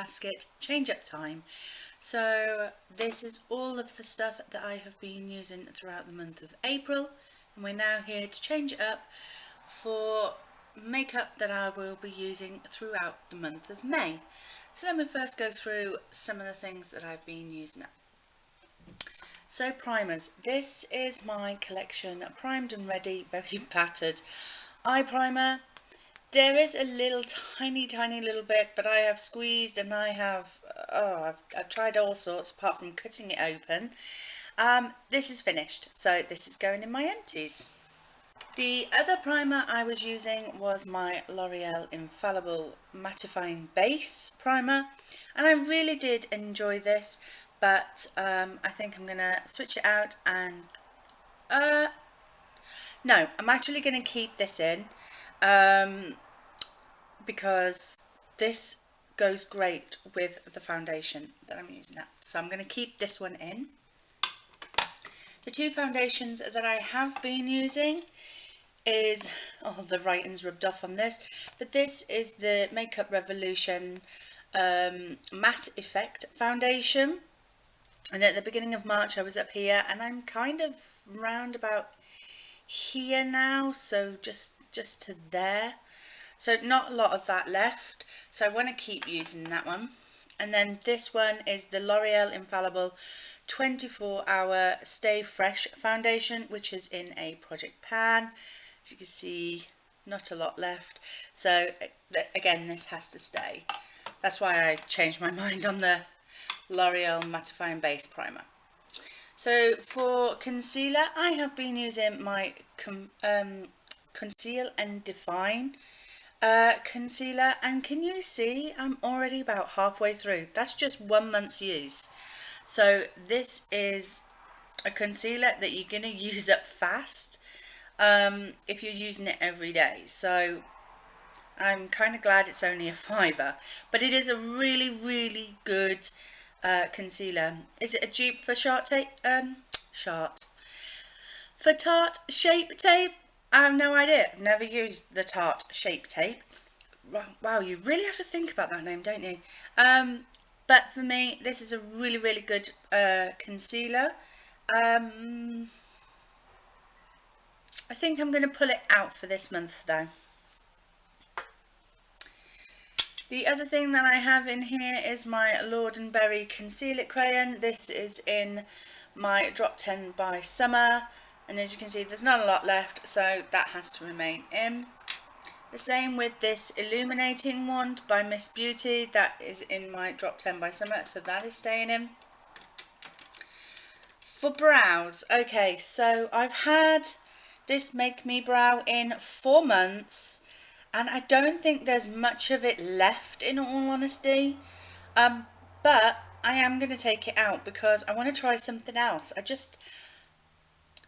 basket change up time. So this is all of the stuff that I have been using throughout the month of April, and we're now here to change it up for makeup that I will be using throughout the month of May. So let me first go through some of the things that I've been using up. So primers, this is my collection Primed and Ready Very Battered Eye Primer. There is a little tiny little bit, but I have squeezed and I have, I've tried all sorts apart from cutting it open. This is finished, so this is going in my empties. The other primer I was using was my L'Oreal Infallible Mattifying Base Primer, and I really did enjoy this, but I think I'm going to switch it out and, no, I'm actually going to keep this in, because this goes great with the foundation that I'm using up. So I'm going to keep this one in. The two foundations that I have been using is, oh, the writing's rubbed off on this, but this is the Makeup Revolution Matte Effect Foundation. And at the beginning of March I was up here, and I'm kind of round about here now, so just to there. So not a lot of that left, so I want to keep using that one. And then this one is the L'Oreal Infallible 24-Hour Stay Fresh Foundation, which is in a Project Pan. As you can see, not a lot left. So again, this has to stay. That's why I changed my mind on the L'Oreal Mattifying Base Primer. So for concealer, I have been using my Conceal and Define concealer, and can you see I'm already about halfway through? That's just 1 month's use. So this is a concealer that you're going to use up fast if you're using it every day. So I'm kind of glad it's only a £5, but it is a really good concealer. Is it a dupe for Tarte Shape Tape? I have no idea. I've never used the Tarte Shape Tape. Wow, you really have to think about that name, don't you? But for me, this is a really good concealer. I think I'm going to pull it out for this month though. The other thing that I have in here is my Lord & Berry Conceal It Crayon. This is in my Drop 10 by Summer, and as you can see there's not a lot left, so that has to remain in. The same with this Illuminating Wand by Miss Beauty, that is in my Drop 10 by Summer, so that is staying in. For brows, okay, so I've had this Make Me Brow in 4 months, and I don't think there's much of it left, in all honesty, but I am going to take it out because I want to try something else. I just,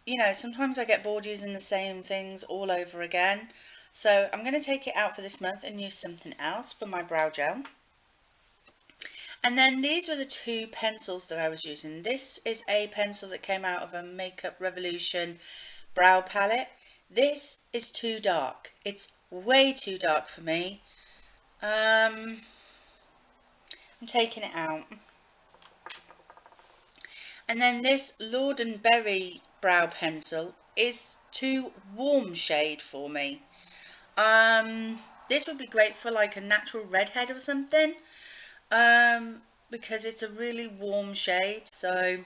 you know, sometimes I get bored using the same things all over again, so I'm going to take it out for this month and use something else for my brow gel. And then these were the two pencils that I was using. This is a pencil that came out of a Makeup Revolution brow palette. This is too dark. It's way too dark for me. I'm taking it out. And then this Lord & Berry brow pencil is too warm shade for me. This would be great for like a natural redhead or something, because it's a really warm shade, so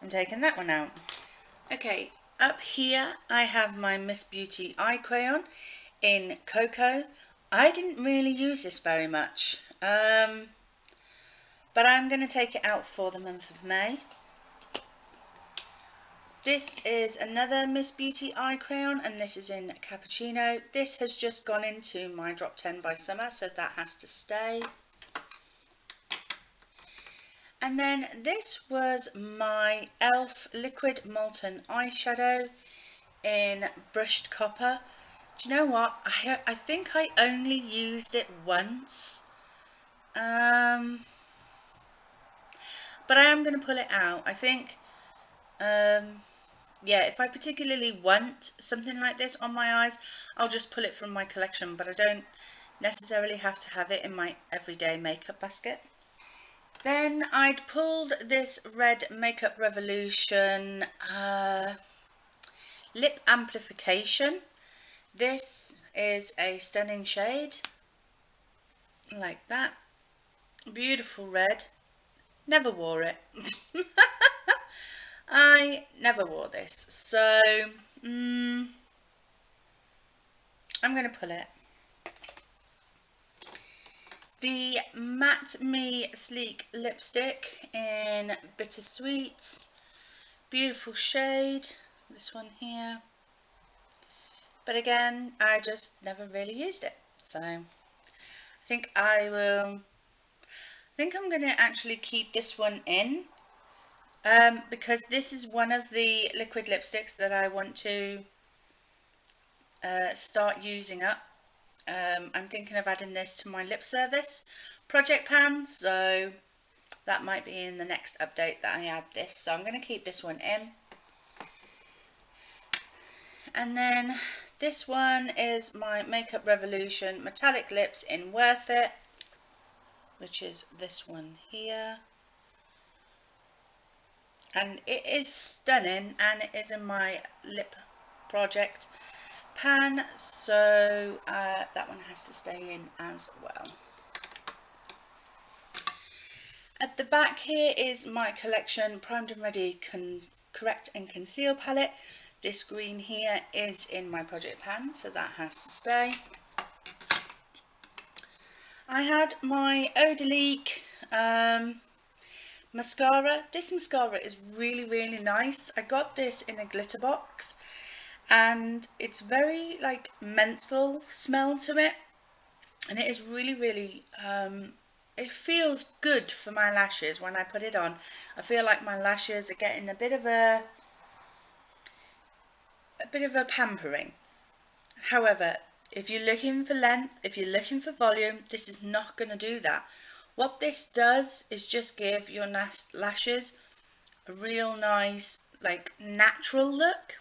I'm taking that one out. Okay, up here I have my Miss Beauty eye crayon in Cocoa. I didn't really use this very much, but I'm going to take it out for the month of May. This is another Miss Beauty eye crayon, and this is in Cappuccino. This has just gone into my Drop 10 by Summer, so that has to stay. And then this was my e.l.f. Liquid Molten Eyeshadow in Brushed Copper. Do you know what? I think I only used it once. But I am going to pull it out. I think, yeah, if I particularly want something like this on my eyes, I'll just pull it from my collection, but I don't necessarily have to have it in my everyday makeup basket. Then I'd pulled this Red Makeup Revolution Lip Amplification. This is a stunning shade, like that. Beautiful red. Never wore it. I never wore this, so I'm going to pull it. The Matte Me Sleek Lipstick in Bittersweet. Beautiful shade, this one here. But again, I just never really used it. So I think I'm going to actually keep this one in. Because this is one of the liquid lipsticks that I want to start using up. I'm thinking of adding this to my lip service project pan, so that might be in the next update that I add this. So I'm going to keep this one in. And then this one is my Makeup Revolution Metallic Lips in Worth It, which is this one here. And it is stunning, and it is in my lip project pan, so that one has to stay in as well. At the back here is my collection Primed and Ready Correct and Conceal palette. This green here is in my project pan, so that has to stay. I had my Eau de Lique mascara. This mascara is really nice. I got this in a glitter box, and it's very like menthol smell to it, and it is really it feels good for my lashes when I put it on. I feel like my lashes are getting a bit of a pampering. However, if you're looking for length, if you're looking for volume, this is not going to do that. What this does is just give your lashes a real nice, like, natural look.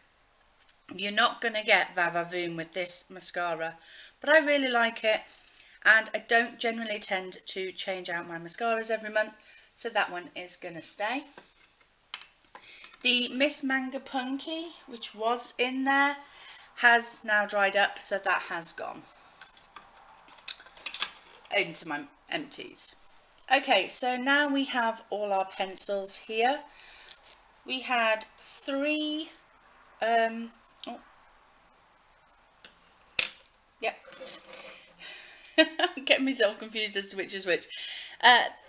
You're not going to get va-va-voom with this mascara, but I really like it, and I don't generally tend to change out my mascaras every month, so that one is going to stay. The Miss Manga Punky, which was in there, has now dried up, so that has gone into my empties. Okay, so now we have all our pencils here. We had three, yep, I'm getting myself confused as to which is which.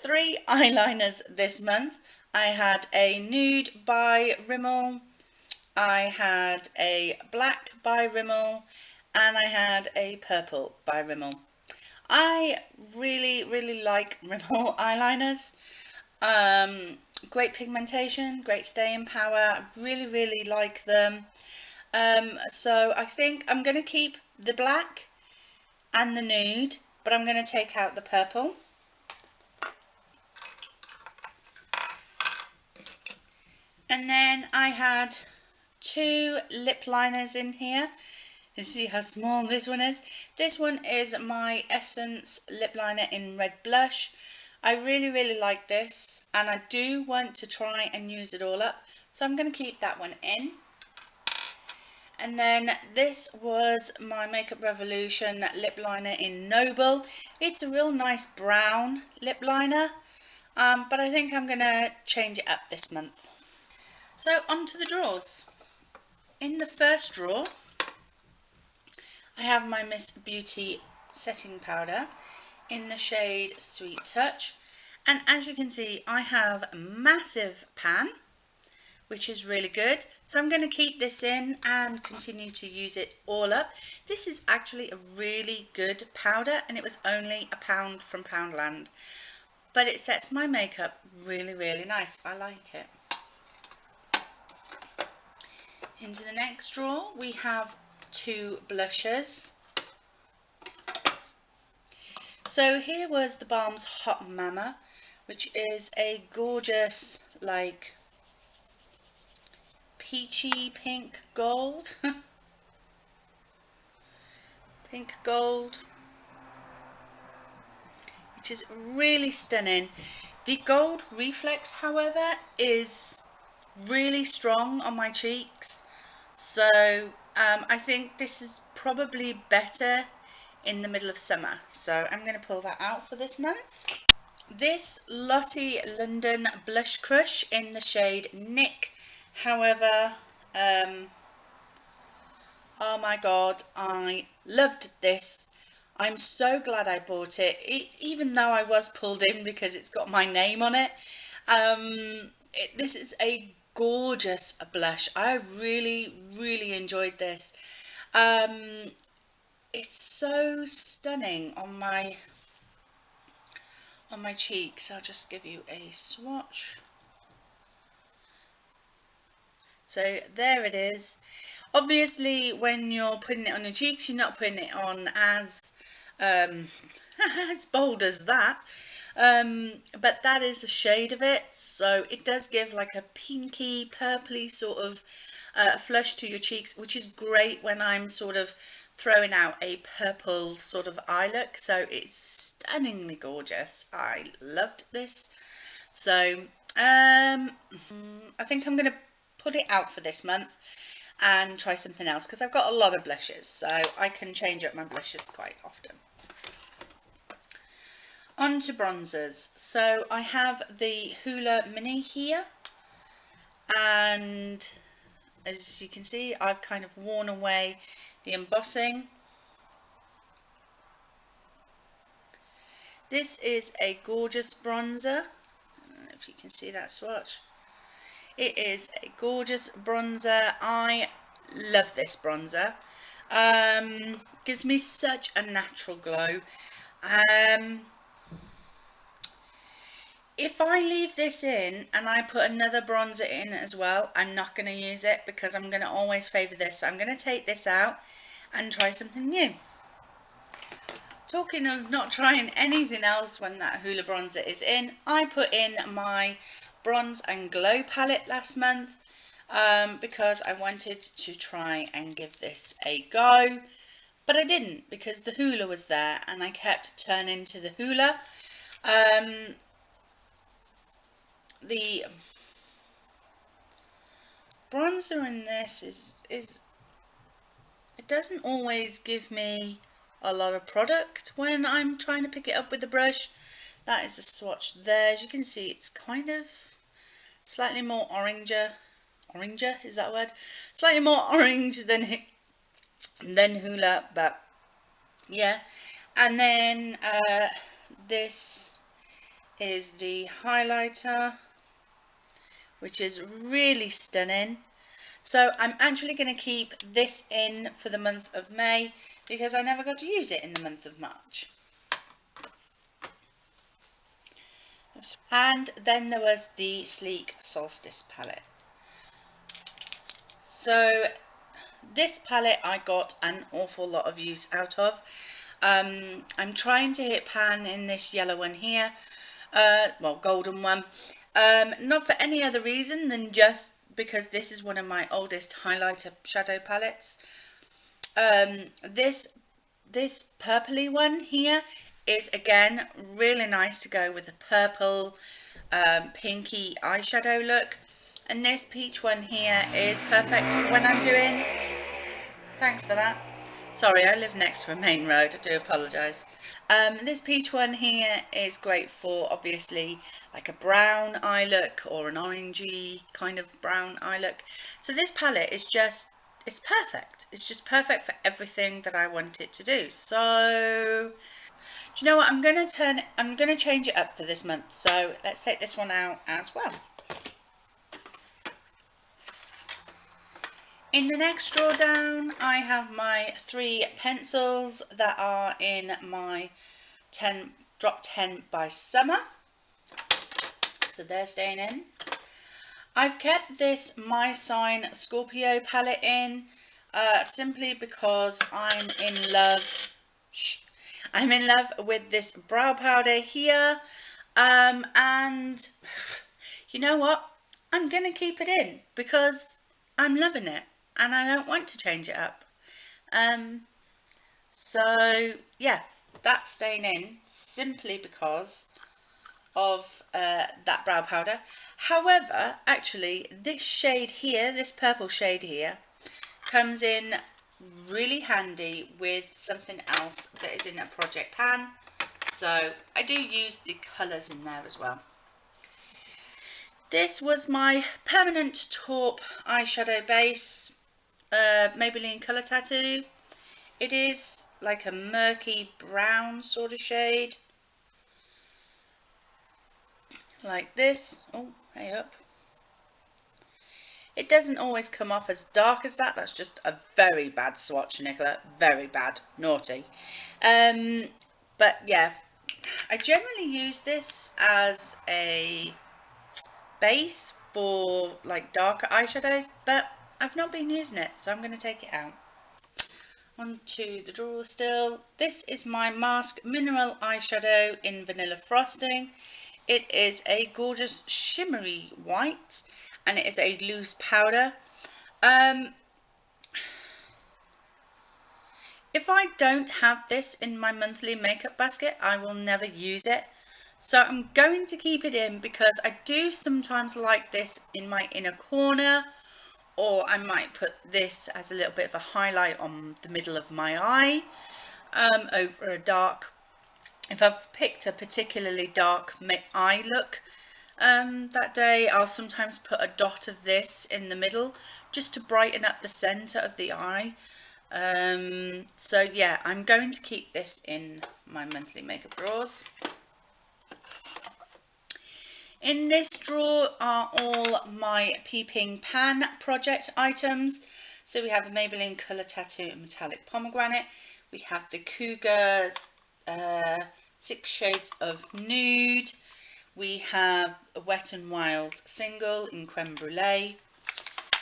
3 eyeliners this month. I had a nude by Rimmel, I had a black by Rimmel, and I had a purple by Rimmel. I really like Rimmel eyeliners. Great pigmentation, great staying power. Really like them. So I think I'm going to keep the black and the nude, but I'm going to take out the purple. And then I had 2 lip liners in here. You see how small this one is? This one is my Essence lip liner in Red Blush. I really like this, and I do want to try and use it all up, so I'm going to keep that one in. And then this was my Makeup Revolution lip liner in Noble. It's a real nice brown lip liner, but I think I'm going to change it up this month. So onto the drawers. In the first drawer, I have my Miss Beauty setting powder in the shade Sweet Touch, and as you can see I have a massive pan, which is really good, so I'm going to keep this in and continue to use it all up. This is actually a really good powder, and it was only £1 from Poundland, but it sets my makeup really nice. I like it. Into the next drawer we have 2 blushes. So here was the Balm's Hot Mama, which is a gorgeous, like, peachy pink gold. Pink gold, which is really stunning. The gold reflex, however, is really strong on my cheeks, so I think this is probably better in the middle of summer, so I'm going to pull that out for this month. This Lottie London Blush Crush in the shade Nick, however, oh my god, I loved this. I'm so glad I bought it, even though I was pulled in because it's got my name on it. This is a gorgeous blush. I really enjoyed this. It's so stunning on my cheeks. I'll just give you a swatch. So there it is. Obviously, when you're putting it on your cheeks, you're not putting it on as as bold as that. But that is a shade of it, so it does give like a pinky, purpley sort of flush to your cheeks, which is great when I'm sort of throwing out a purple sort of eye look. So it's stunningly gorgeous. I loved this. So I think I'm going to put it out for this month and try something else, because I've got a lot of blushes, so I can change up my blushes quite often. On to bronzers. So I have the Hoola Mini here, and as you can see, I've kind of worn away the embossing. This is a gorgeous bronzer. I don't know if you can see that swatch. It is a gorgeous bronzer. I love this bronzer. Gives me such a natural glow. If I leave this in and I put another bronzer in as well, I'm not going to use it because I'm going to always favour this. So I'm going to take this out and try something new. Talking of not trying anything else when that Hoola bronzer is in, I put in my Bronze and Glow palette last month because I wanted to try and give this a go, but I didn't because the Hoola was there and I kept turning to the Hoola. The bronzer in this is it doesn't always give me a lot of product when I'm trying to pick it up with the brush. That is the swatch there. As you can see, it's kind of slightly more oranger, is that a word? Slightly more orange than Hoola, but yeah. And then this is the highlighter, which is really stunning. So I'm actually going to keep this in for the month of May because I never got to use it in the month of March. And then there was the Sleek Solstice palette. So this palette I got an awful lot of use out of. I'm trying to hit pan in this yellow one here, well, golden one, not for any other reason than just because this is one of my oldest highlighter shadow palettes. This purpley one here is again really nice to go with a purple pinky eyeshadow look, and this peach one here is perfect when I'm doing, thanks for that, sorry, I live next to a main road, I do apologise. This peach one here is great for obviously like a brown eye look or an orangey kind of brown eye look. So this palette is just, it's perfect. It's just perfect for everything that I want it to do. So do you know what, I'm going to change it up for this month. So let's take this one out as well. In the next drawer down, I have my 3 pencils that are in my Drop 10 by Summer. So they're staying in. I've kept this My Sign Scorpio palette in simply because I'm in love with this brow powder here, and you know what, I'm gonna keep it in because I'm loving it and I don't want to change it up. So yeah, that's staying in simply because of that brow powder. However, actually this shade here, this purple shade here, comes in really handy with something else that is in a project pan. So I do use the colours in there as well. This was my Permanent Taupe eyeshadow base, Maybelline Colour Tattoo. It is like a murky brown sort of shade. Like this. Oh, hey up. It doesn't always come off as dark as that. That's just a very bad swatch, Nicola. Very bad. Naughty. But yeah, I generally use this as a base for like darker eyeshadows, but I've not been using it, so I'm going to take it out. Onto the drawer still. This is my Mask Mineral Eyeshadow in Vanilla Frosting. It is a gorgeous shimmery white, and it is a loose powder. If I don't have this in my monthly makeup basket, I will never use it. So I'm going to keep it in because I do sometimes like this in my inner corner, or I might put this as a little bit of a highlight on the middle of my eye, over a dark, if I've picked a particularly dark eye look that day, I'll sometimes put a dot of this in the middle just to brighten up the centre of the eye. So yeah, I'm going to keep this in my monthly makeup drawers. In this drawer are all my Peeping Pan project items. So we have a Maybelline Colour Tattoo Metallic Pomegranate. We have the Cougar 6 Shades of Nude. We have a Wet n Wild single in Creme Brulee.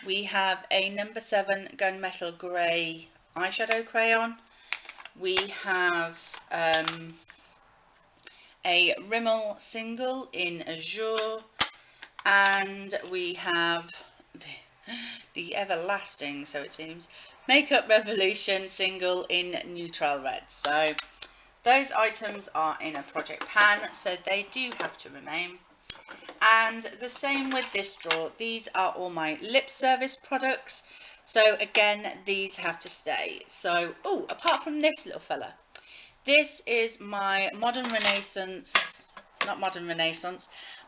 We have a number 7 Gunmetal Grey eyeshadow crayon. We have a Rimmel single in Azure, and we have the everlasting, so it seems, Makeup Revolution single in Neutral Red. So those items are in a project pan, so they do have to remain. And the same with this drawer. These are all my lip service products, so again these have to stay. So, oh, apart from this little fella, this is my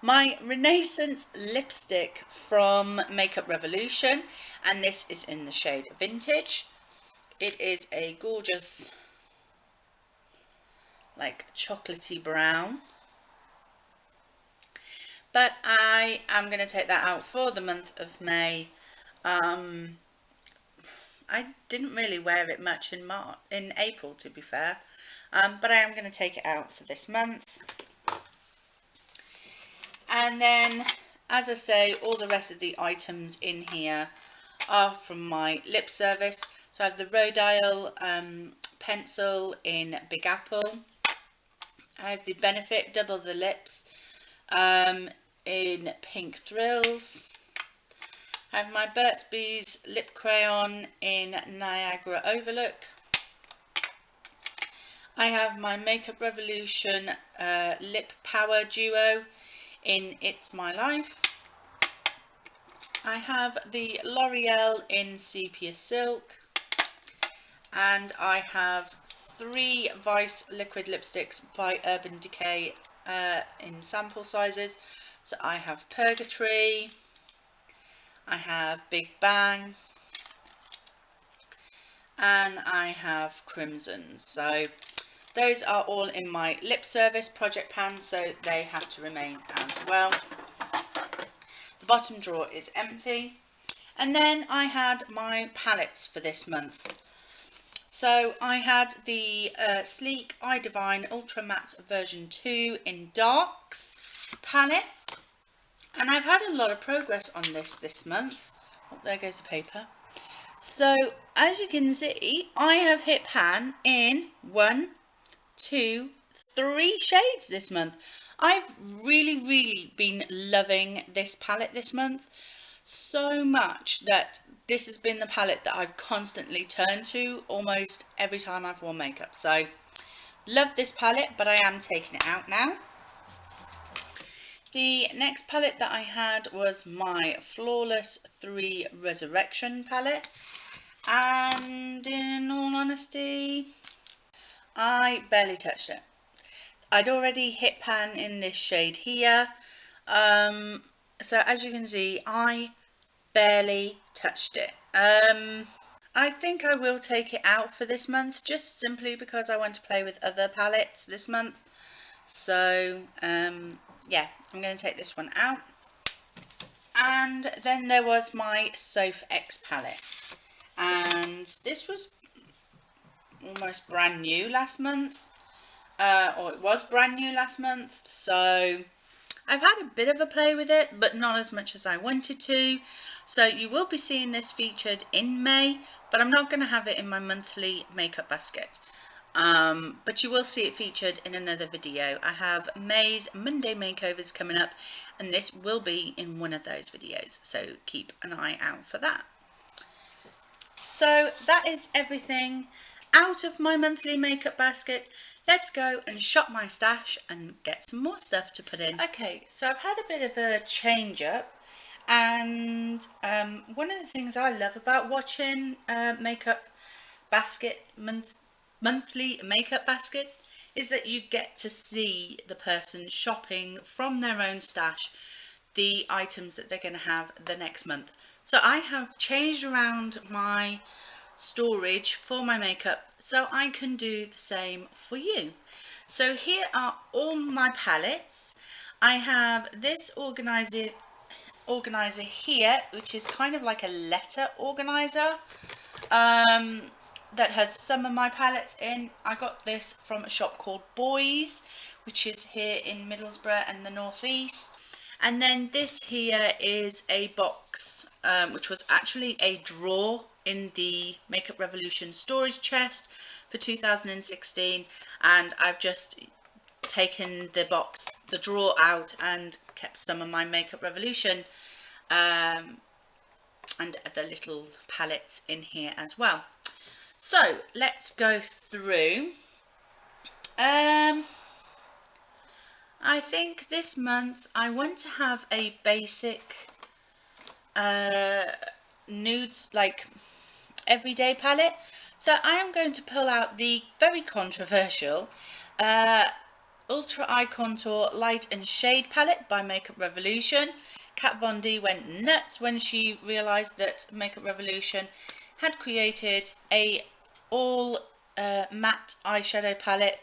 my Renaissance lipstick from Makeup Revolution, and this is in the shade Vintage. It is a gorgeous, like, chocolatey brown. But I am going to take that out for the month of May. I didn't really wear it much in April, to be fair. But I am going to take it out for this month. And then, as I say, all the rest of the items in here are from my lip service. So I have the Rodial pencil in Big Apple. I have the Benefit Double the Lips in Pink Thrills. I have my Burt's Bees lip crayon in Niagara Overlook. I have my Makeup Revolution lip power duo in It's My Life. I have the L'Oreal in Sepia Silk, and I have 3 Vice liquid lipsticks by Urban Decay in sample sizes. So I have Purgatory, I have Big Bang, and I have Crimson. So those are all in my lip service project pan, so they have to remain as well. The bottom drawer is empty. And then I had my palettes for this month. So I had the Sleek Eye Divine Ultra Matte version 2 in Darks palette. And I've had a lot of progress on this month. Oh, there goes the paper. So as you can see, I have hit pan in 1, 2, 3 shades this month. I've really been loving this palette this month so much that this has been the palette that I've constantly turned to almost every time I've worn makeup. So love this palette, but I am taking it out now. The next palette that I had was my Flawless 3 Resurrection palette, and in all honesty, I barely touched it. I'd already hit pan in this shade here, so as you can see, I barely touched it. I think I will take it out for this month, just simply because I want to play with other palettes this month. So yeah, I'm going to take this one out. And then there was my Soph X palette, and this was almost brand new last month, or it was brand new last month, so I've had a bit of a play with it, but not as much as I wanted to. So you will be seeing this featured in May, but I'm not going to have it in my monthly makeup basket. But you will see it featured in another video. I have May's Monday makeovers coming up, and this will be in one of those videos, so keep an eye out for that. So that is everything out of my monthly makeup basket. Let's go and shop my stash and get some more stuff to put in. Okay, so I've had a bit of a change up, and one of the things I love about watching makeup basket monthly makeup baskets is that you get to see the person shopping from their own stash the items that they're going to have the next month. So I have changed around my storage for my makeup so I can do the same for you. So here are all my palettes. I have this organizer here, which is kind of like a letter organizer, that has some of my palettes in. I got this from a shop called Boys, which is here in Middlesbrough and the northeast. And then this here is a box, which was actually a drawer in the Makeup Revolution storage chest for 2016, and I've just taken the drawer out and kept some of my Makeup Revolution and the little palettes in here as well. So let's go through. I think this month I want to have a basic nudes, like everyday palette. So I am going to pull out the very controversial Ultra Eye Contour Light and Shade palette by Makeup Revolution. Kat Von D went nuts when she realised that Makeup Revolution had created a all matte eyeshadow palette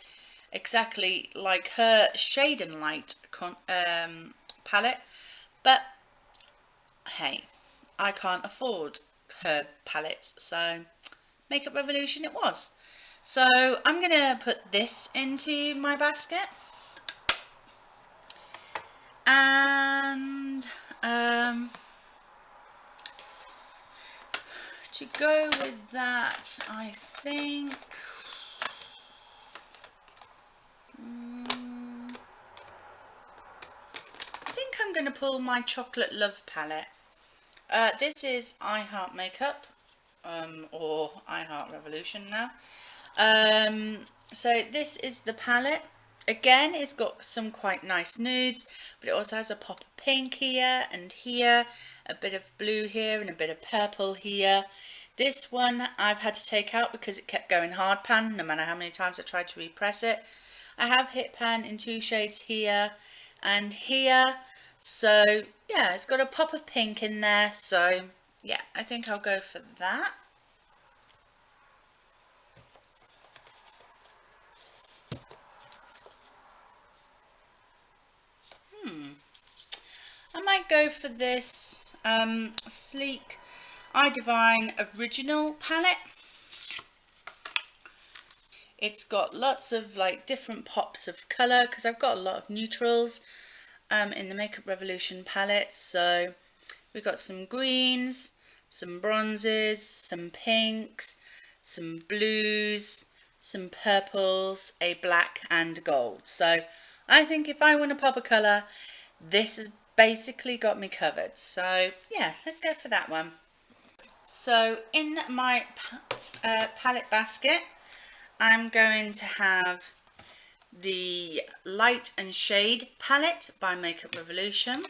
exactly like her Shade and Light palette, but hey, I can't afford her palettes, so Makeup Revolution it was. So I'm going to put this into my basket, and to go with that, I think I'm going to pull my Chocolate Love palette. This is I Heart Makeup, or I Heart Revolution now. So this is the palette. Again, it's got some quite nice nudes, but it also has a pop of pink here and here, a bit of blue here and a bit of purple here. This one I've had to take out because it kept going hard pan no matter how many times I tried to repress it. I have hit pan in 2 shades here and here. So yeah, it's got a pop of pink in there, so yeah, I think I'll go for that. I might go for this Sleek Eye Divine Original palette. It's got lots of like different pops of colour because I've got a lot of neutrals in the Makeup Revolution palette. So we've got some greens, some bronzes, some pinks, some blues, some purples, a black and gold. So I think if I want to pop a colour, this has basically got me covered. So yeah, let's go for that one. So in my palette basket, I'm going to have the Light and Shade palette by Makeup Revolution.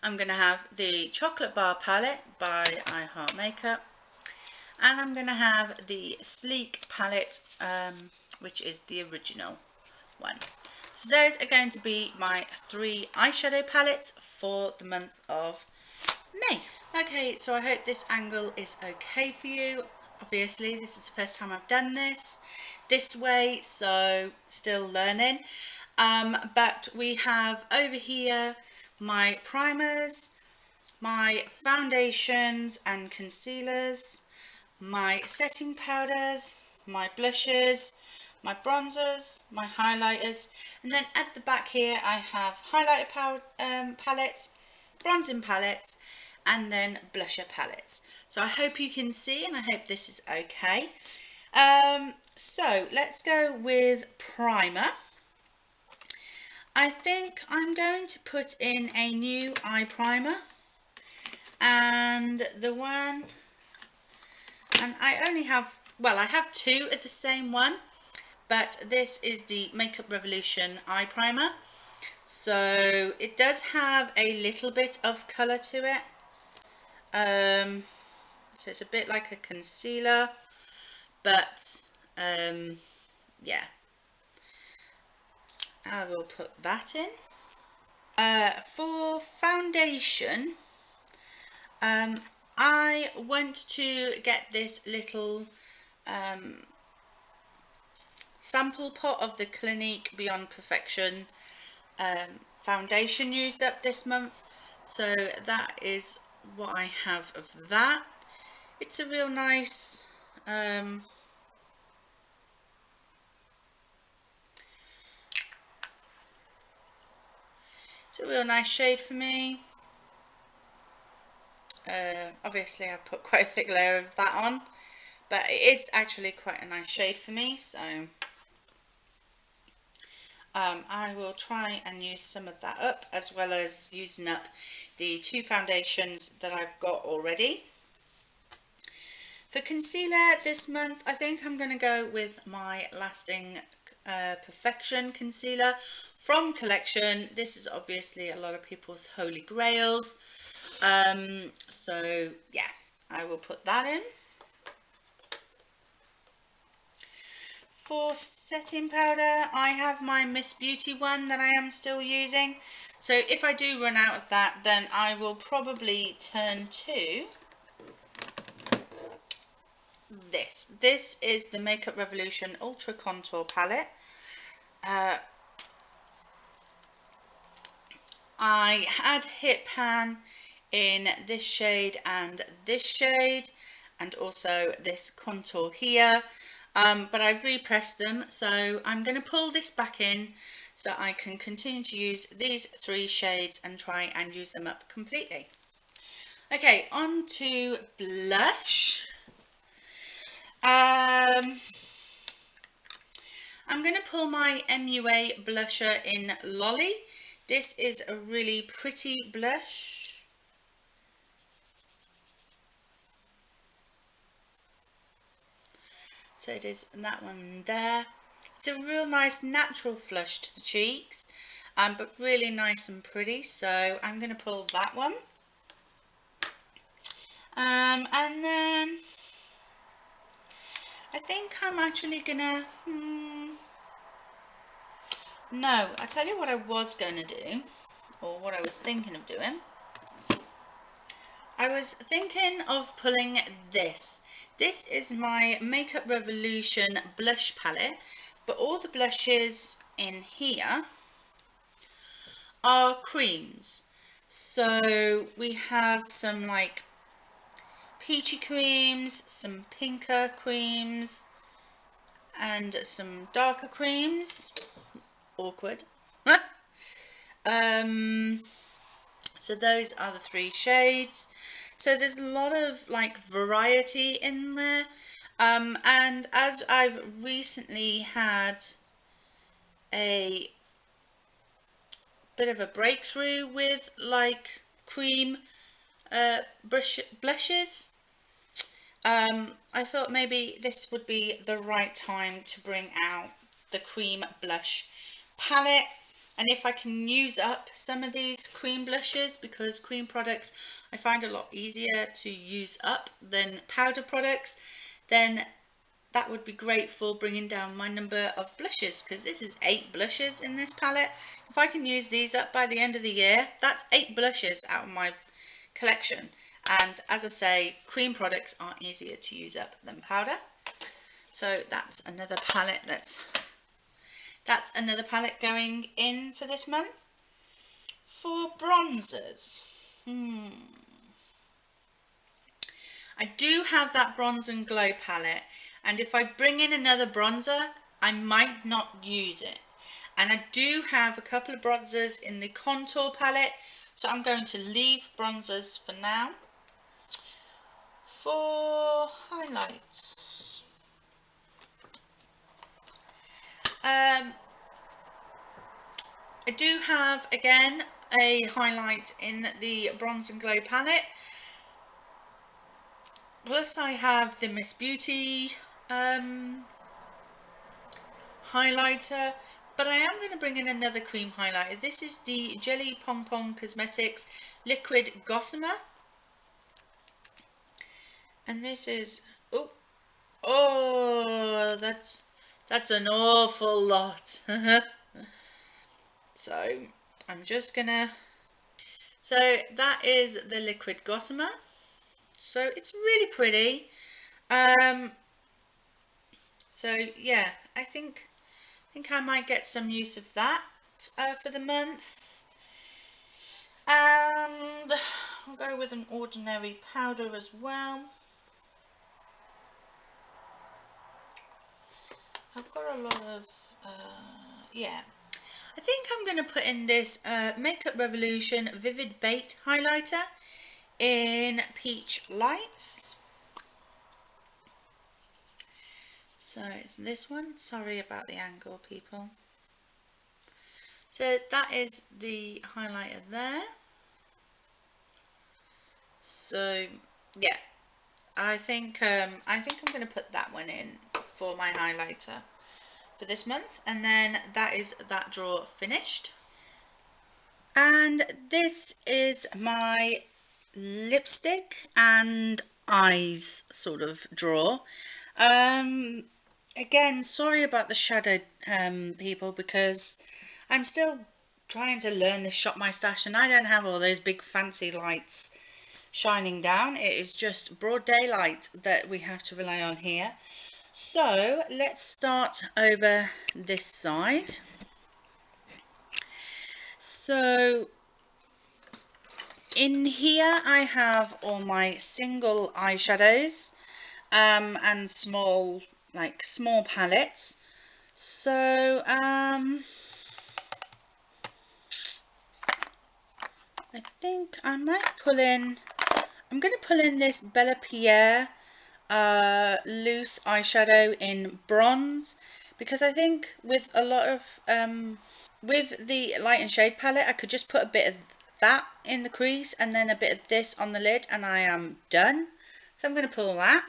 I'm going to have the Chocolate Bar palette by I Heart Makeup. And I'm going to have the Sleek palette, which is the original one. So those are going to be my 3 eyeshadow palettes for the month of May. Okay, so I hope this angle is okay for you. Obviously, this is the first time I've done this way, so still learning. But we have over here my primers, my foundations and concealers, my setting powders, my blushes, my bronzers, my highlighters, and then at the back here I have highlighter palettes, bronzing palettes, and then blusher palettes. So I hope you can see, and I hope this is okay. So let's go with primer. I think I'm going to put in a new eye primer, and I only have, well, I have 2 of the same one, but this is the Makeup Revolution eye primer. So it does have a little bit of colour to it. So it's a bit like a concealer, but yeah, I will put that in. For foundation, I want to get this little sample pot of the Clinique Beyond Perfection foundation used up this month. So that is what I have of that. It's a real nice shade for me. Obviously I put quite a thick layer of that on, but it is actually quite a nice shade for me, so I will try and use some of that up, as well as using up the 2 foundations that I've got already. For concealer this month, I think I'm going to go with my Lasting Perfection concealer from Collection. This is obviously a lot of people's holy grails. So yeah, I will put that in. For setting powder, I have my Miss Beauty one that I am still using. So if I do run out of that, then I will probably turn to this. This is the Makeup Revolution Ultra Contour Palette. I had Hit Pan in this shade and this shade, and also this contour here, but I repressed them, so I'm going to pull this back in so I can continue to use these 3 shades and try and use them up completely. Okay, on to blush. I'm going to pull my MUA blusher in Lolly. This is a really pretty blush. So it is that one there. It's a real nice natural flush to the cheeks, but really nice and pretty. So I'm going to pull that one. And then I think I'm actually going to... No, I tell you what I was going to do, or what I was thinking of doing. I was thinking of pulling this. This is my Makeup Revolution blush palette, but all the blushes in here are creams. So we have some like peachy creams, some pinker creams, and some darker creams. Awkward. So those are the 3 shades. So there's a lot of like variety in there, and as I've recently had a bit of a breakthrough with like cream blushes, I thought maybe this would be the right time to bring out the cream blush palette. And if I can use up some of these cream blushes, because cream products I find a lot easier to use up than powder products, then that would be great for bringing down my number of blushes, because this is 8 blushes in this palette. If I can use these up by the end of the year, that's 8 blushes out of my collection. And as I say, cream products are easier to use up than powder. So that's another palette that's another palette going in for this month. For bronzers, I do have that Bronze and Glow palette, and if I bring in another bronzer, I might not use it. And I do have a couple of bronzers in the contour palette, so I'm going to leave bronzers for now. For highlights, I do have again a highlight in the Bronze and Glow palette. Plus I have the Miss Beauty highlighter, but I am going to bring in another cream highlighter. This is the Jelly Pom Pom Cosmetics Liquid Gossamer. And this is, oh, that's an awful lot. So I'm just gonna, so that is the Liquid Gossamer. So it's really pretty. So yeah, I think I might get some use of that for the month. And I'll go with an ordinary powder as well. I've got a lot of, yeah. I think I'm going to put in this Makeup Revolution Vivid Bait highlighter in Peach Lights. So it's this one. Sorry about the angle, people. So that is the highlighter there. So yeah, I think I'm going to put that one in for my highlighter for this month, and then that is that drawer finished. And this is my lipstick and eyes sort of drawer. Again, sorry about the shadow, people, because I'm still trying to learn this Shop My Stash, and I don't have all those big fancy lights shining down. It is just broad daylight that we have to rely on here. So let's start over this side. So in here I have all my single eyeshadows and small palettes. So I think I might pull in, I'm going to pull in this Bella Pierre loose eyeshadow in bronze, because I think with a lot of with the light and shade palette I could just put a bit of that in the crease and then a bit of this on the lid and I am done. So I'm going to pull that.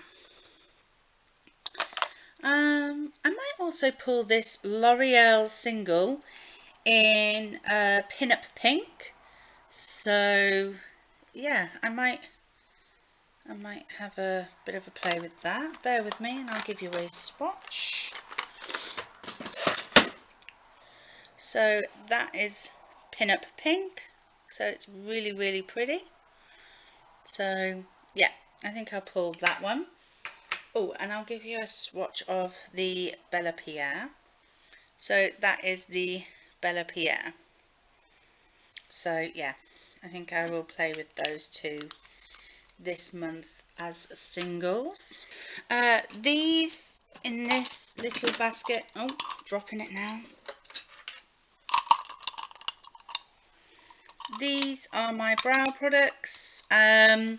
I might also pull this L'Oreal single in Pin-Up Pink. So yeah, I might have a bit of a play with that. Bear with me and I'll give you a swatch. So that is Pin-Up Pink. So it's really, really pretty. So yeah, I think I'll pull that one. Oh, and I'll give you a swatch of the Bella Pierre. So that is the Bella Pierre. So yeah, I think I will play with those two this month as singles. These in this little basket, oh, dropping it now. These are my brow products. I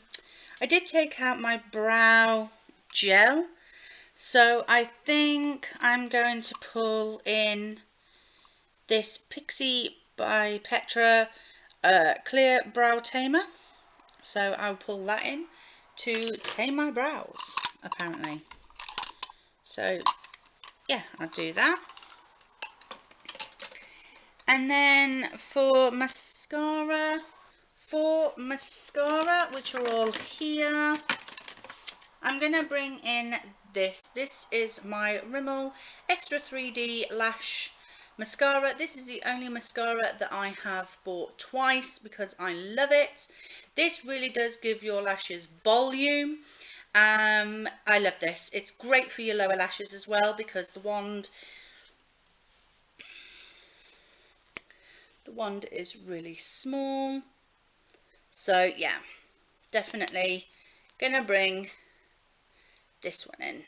did take out my brow gel, so I think I'm going to pull in this Pixi by Petra clear brow tamer. So I'll pull that in to tame my brows, apparently. So yeah, I'll do that. And then for mascara, which are all here, I'm going to bring in this. This is my Rimmel Extra 3D Lash Mascara. This is the only mascara that I have bought twice because I love it. This really does give your lashes volume. I love this. It's great for your lower lashes as well because the wand is really small. So yeah, definitely gonna bring this one in.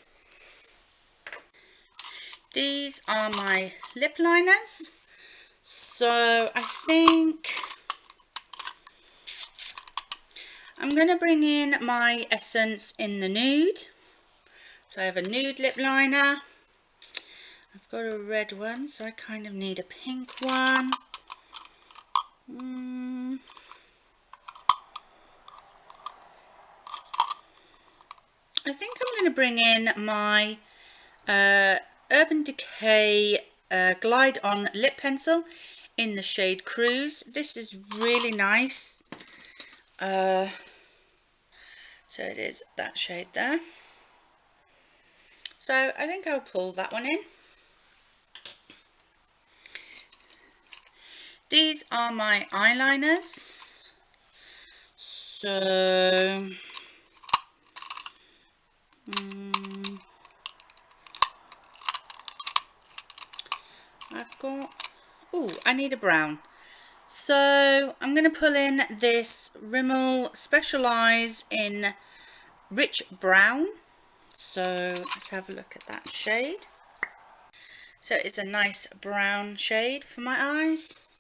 These are my lip liners. So I think I'm going to bring in my Essence in the Nude. So I have a nude lip liner. I've got a red one, so I kind of need a pink one. I think I'm going to bring in my Urban Decay Glide On Lip Pencil in the shade Cruise. This is really nice. So it is that shade there. So I think I'll pull that one in. These are my eyeliners. So I've got, I need a brown. So I'm going to pull in this Rimmel Specialise in Rich Brown. So let's have a look at that shade. So it's a nice brown shade for my eyes.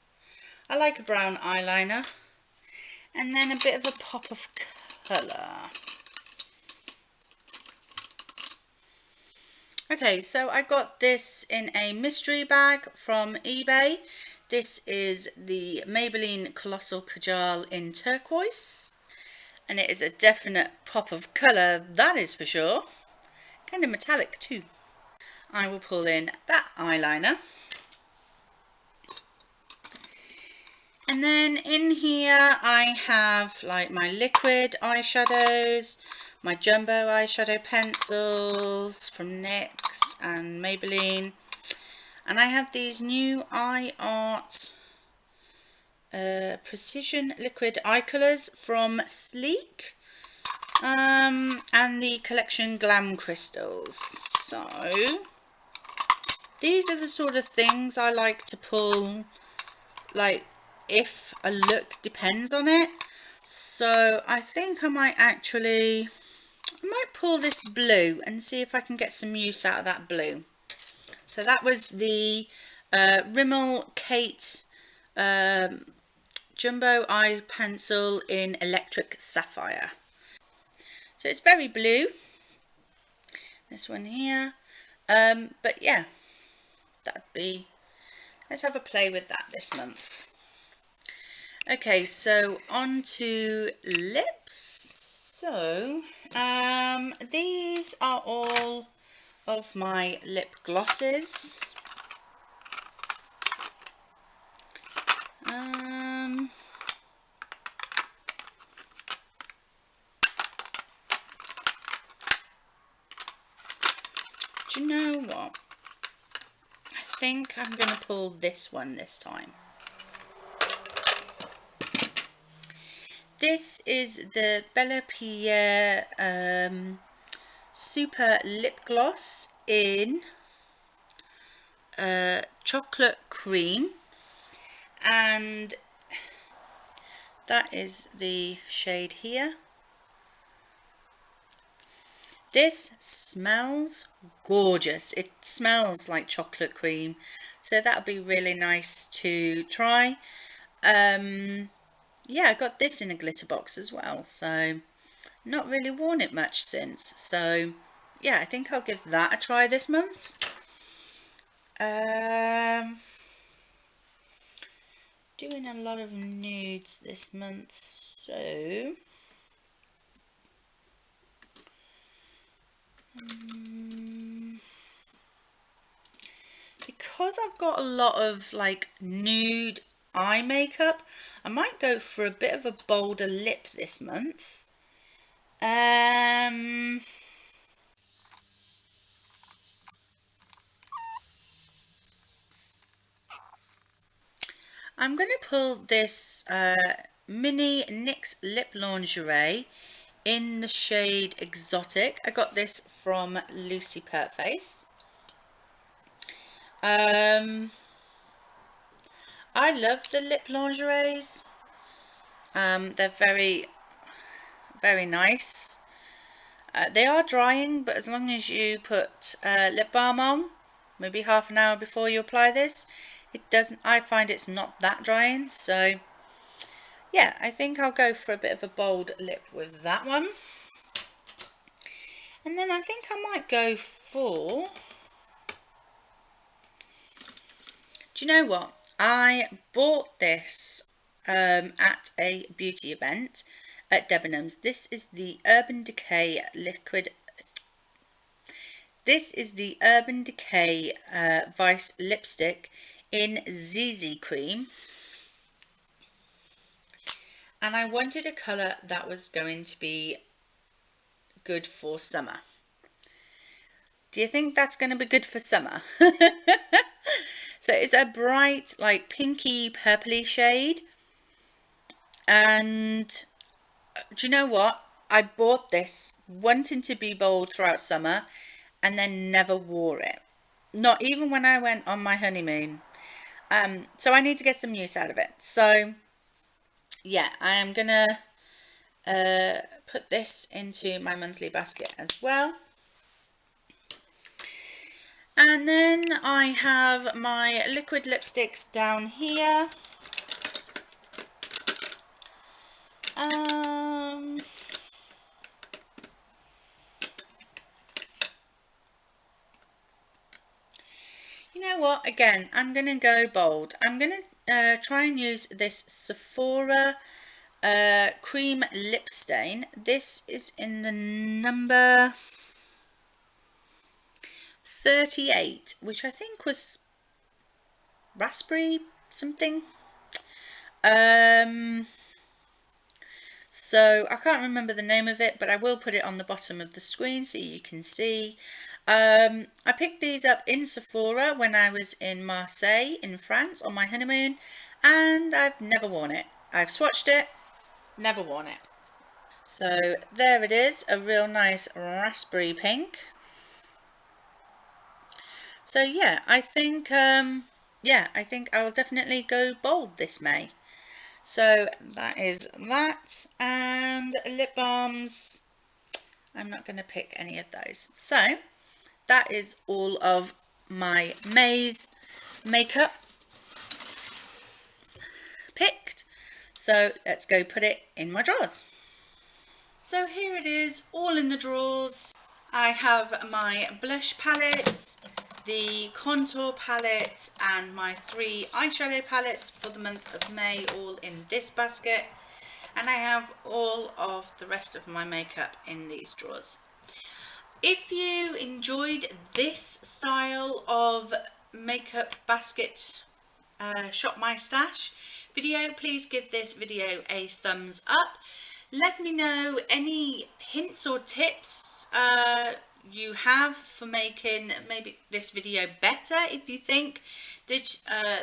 I like a brown eyeliner. And then a bit of a pop of colour. Okay, so I got this in a mystery bag from eBay. This is the Maybelline Colossal Kajal in turquoise. And it is a definite pop of colour, that is for sure. Kind of metallic too. I will pull in that eyeliner. And then in here I have like my liquid eyeshadows, my jumbo eyeshadow pencils from NYX and Maybelline. And I have these new iArt Precision Liquid Eye Colours from Sleek. And the collection Glam Crystals. So these are the sort of things I like to pull, like if a look depends on it. So I think I might pull this blue and see if I can get some use out of that blue. So that was the Rimmel Kate Jumbo Eye Pencil in Electric Sapphire. So it's very blue, this one here. But yeah, let's have a play with that this month. Okay, so on to lips. So these are all of my lip glosses. Do you know what? I think I'm going to pull this one this time. This is the Bella Pierre Super Lip Gloss in Chocolate Cream, and that is the shade here. This smells gorgeous. It smells like chocolate cream, so that'll be really nice to try. Yeah, I got this in a glitter box as well, so not really worn it much since. So yeah, I think I'll give that a try this month. Doing a lot of nudes this month, so because I've got a lot of like nude eye makeup, I might go for a bit of a bolder lip this month. I'm going to pull this mini NYX lip lingerie in the shade Exotic. I got this from Lucy Pertface. I love the lip lingeries. They're very, very nice. They are drying, but as long as you put lip balm on, maybe half an hour before you apply this, it doesn't, I find it's not that drying. So yeah, I think I'll go for a bit of a bold lip with that one. And then I think I might go for, do you know what? I bought this at a beauty event at Debenhams. This is the Urban Decay liquid. This is the Urban Decay Vice lipstick in ZZ Cream. And I wanted a colour that was going to be good for summer. Do you think that's going to be good for summer? So it's a bright, like pinky purpley shade. And do you know what? I bought this wanting to be bold throughout summer and then never wore it. Not even when I went on my honeymoon. So I need to get some use out of it. So yeah, I am gonna put this into my monthly basket as well. And then I have my liquid lipsticks down here. You know what? Again, I'm going to go bold. I'm going to try and use this Sephora cream lip stain. This is in the number 38, which I think was raspberry something. So I can't remember the name of it, but I will put it on the bottom of the screen so you can see. I picked these up in Sephora when I was in Marseille in France on my honeymoon, and I've never worn it. I've swatched it, never worn it. So there it is, a real nice raspberry pink. So yeah, I think I think I will definitely go bold this May. So that is that, and lip balms, I'm not going to pick any of those. So that is all of my May's makeup picked. So let's go put it in my drawers. So here it is, all in the drawers. I have my blush palettes, the contour palette, and my 3 eyeshadow palettes for the month of May, all in this basket. And I have all of the rest of my makeup in these drawers. If you enjoyed this style of makeup basket shop my stash video, please give this video a thumbs up. Let me know any hints or tips you have for making maybe this video better. If you think that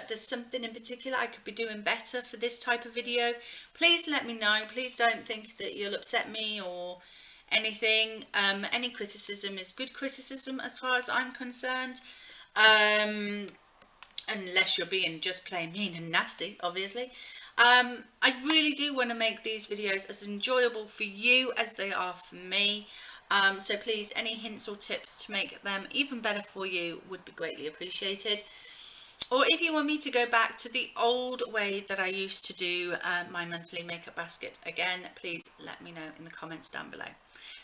there's something in particular I could be doing better for this type of video, please let me know. Please don't think that you'll upset me or anything. Any criticism is good criticism as far as I'm concerned, unless you're being just plain mean and nasty, obviously. I really do want to make these videos as enjoyable for you as they are for me. So please, any hints or tips to make them even better for you would be greatly appreciated. Or if you want me to go back to the old way that I used to do my monthly makeup basket again, please let me know in the comments down below.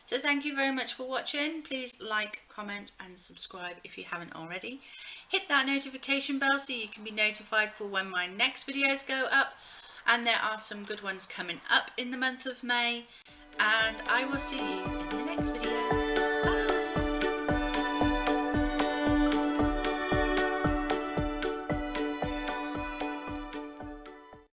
So thank you very much for watching. Please like, comment and subscribe if you haven't already. Hit that notification bell so you can be notified for when my next videos go up. And there are some good ones coming up in the month of May. And I will see you in the next video.